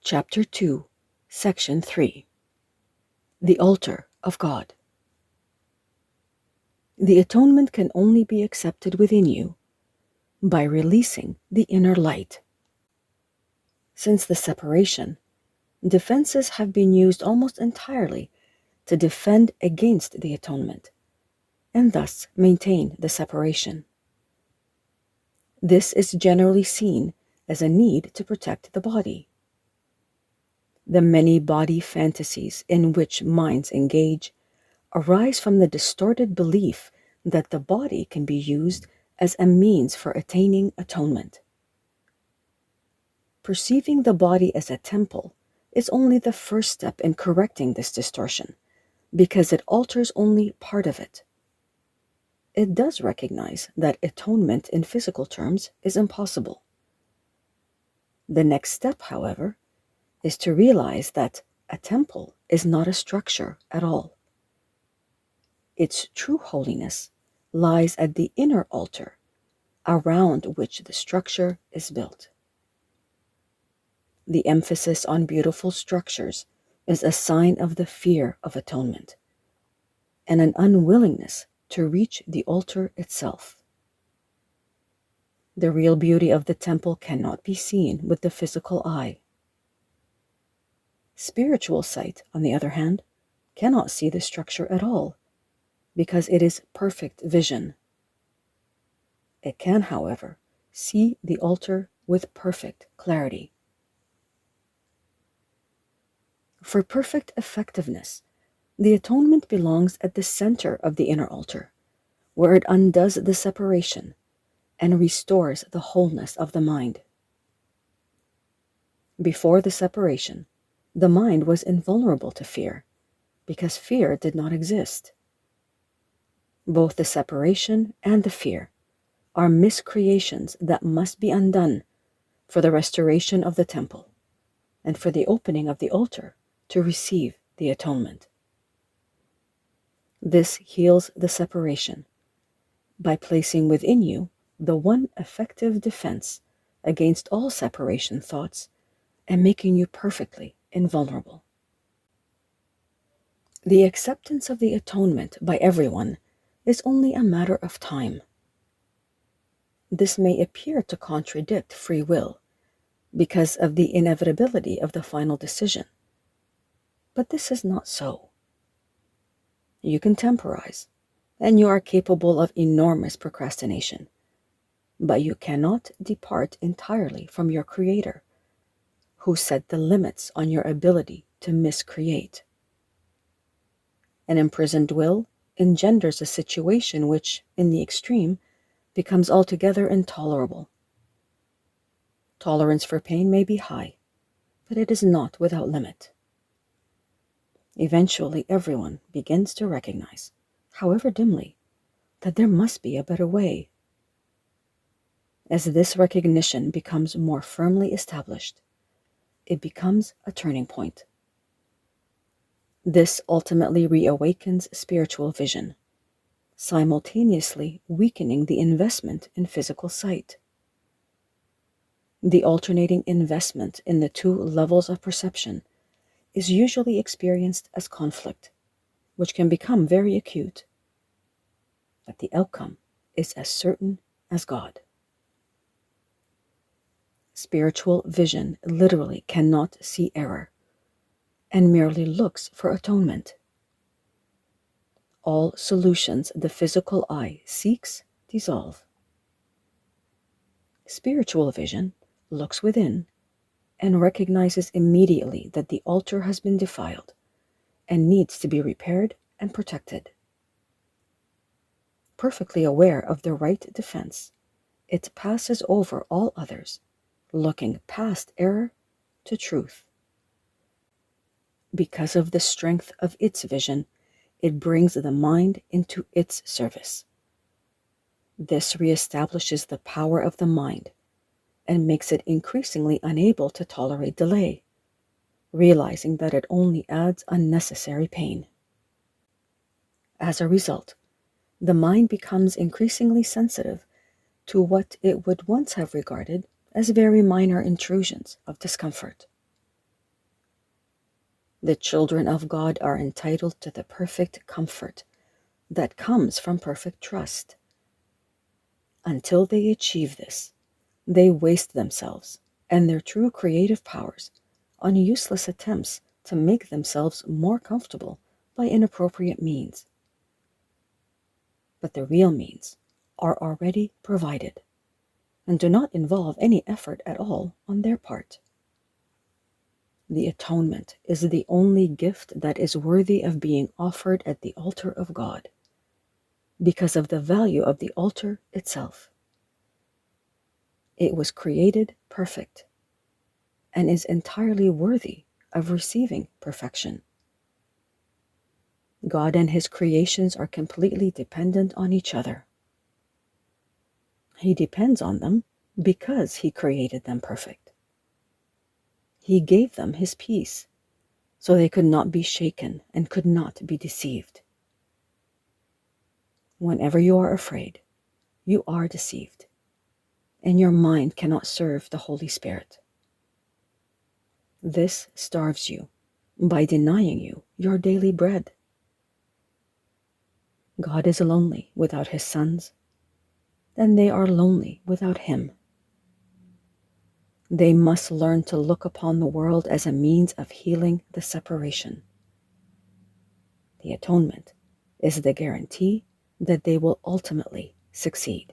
Chapter 2, Section 3. The Altar of God. The atonement can only be accepted within you by releasing the inner light. Since the separation, defenses have been used almost entirely to defend against the atonement, and thus maintain the separation. This is generally seen as a need to protect the body. The many body fantasies in which minds engage arise from the distorted belief that the body can be used as a means for attaining atonement. Perceiving the body as a temple is only the first step in correcting this distortion, because it alters only part of it. It does recognize that atonement in physical terms is impossible. The next step, however, is to realize that a temple is not a structure at all. Its true holiness lies at the inner altar, around which the structure is built. The emphasis on beautiful structures is a sign of the fear of atonement, and an unwillingness to reach the altar itself. The real beauty of the temple cannot be seen with the physical eye. Spiritual sight, on the other hand, cannot see the structure at all, because it is perfect vision. It can, however, see the altar with perfect clarity. For perfect effectiveness, the atonement belongs at the center of the inner altar, where it undoes the separation and restores the wholeness of the mind. Before the separation, the mind was invulnerable to fear, because fear did not exist. Both the separation and the fear are miscreations that must be undone for the restoration of the temple and for the opening of the altar to receive the atonement. This heals the separation by placing within you the one effective defense against all separation thoughts and making you perfectly invulnerable. The acceptance of the atonement by everyone is only a matter of time. This may appear to contradict free will because of the inevitability of the final decision, but this is not so. You can temporize, and you are capable of enormous procrastination, but you cannot depart entirely from your Creator, who set the limits on your ability to miscreate. An imprisoned will engenders a situation which, in the extreme, becomes altogether intolerable. Tolerance for pain may be high, but it is not without limit. Eventually, everyone begins to recognize, however dimly, that there must be a better way. As this recognition becomes more firmly established, it becomes a turning point. This ultimately reawakens spiritual vision, simultaneously weakening the investment in physical sight. The alternating investment in the two levels of perception is usually experienced as conflict, which can become very acute. But the outcome is as certain as God. Spiritual vision literally cannot see error and merely looks for atonement. All solutions the physical eye seeks dissolve. Spiritual vision looks within and recognizes immediately that the altar has been defiled and needs to be repaired and protected. Perfectly aware of the right defense, it passes over all others, looking past error to truth. Because of the strength of its vision, it brings the mind into its service. This reestablishes the power of the mind and makes it increasingly unable to tolerate delay, realizing that it only adds unnecessary pain. As a result, the mind becomes increasingly sensitive to what it would once have regarded as very minor intrusions of discomfort. The children of God are entitled to the perfect comfort that comes from perfect trust. Until they achieve this, they waste themselves and their true creative powers on useless attempts to make themselves more comfortable by inappropriate means. But the real means are already provided and do not involve any effort at all on their part. The atonement is the only gift that is worthy of being offered at the altar of God because of the value of the altar itself. It was created perfect and is entirely worthy of receiving perfection. God and his creations are completely dependent on each other. He depends on them because he created them perfect. He gave them his peace, so they could not be shaken and could not be deceived. Whenever you are afraid, you are deceived, and your mind cannot serve the Holy Spirit. This starves you by denying you your daily bread. God is lonely without his sons, and they are lonely without him. They must learn to look upon the world as a means of healing the separation. The atonement is the guarantee that they will ultimately succeed.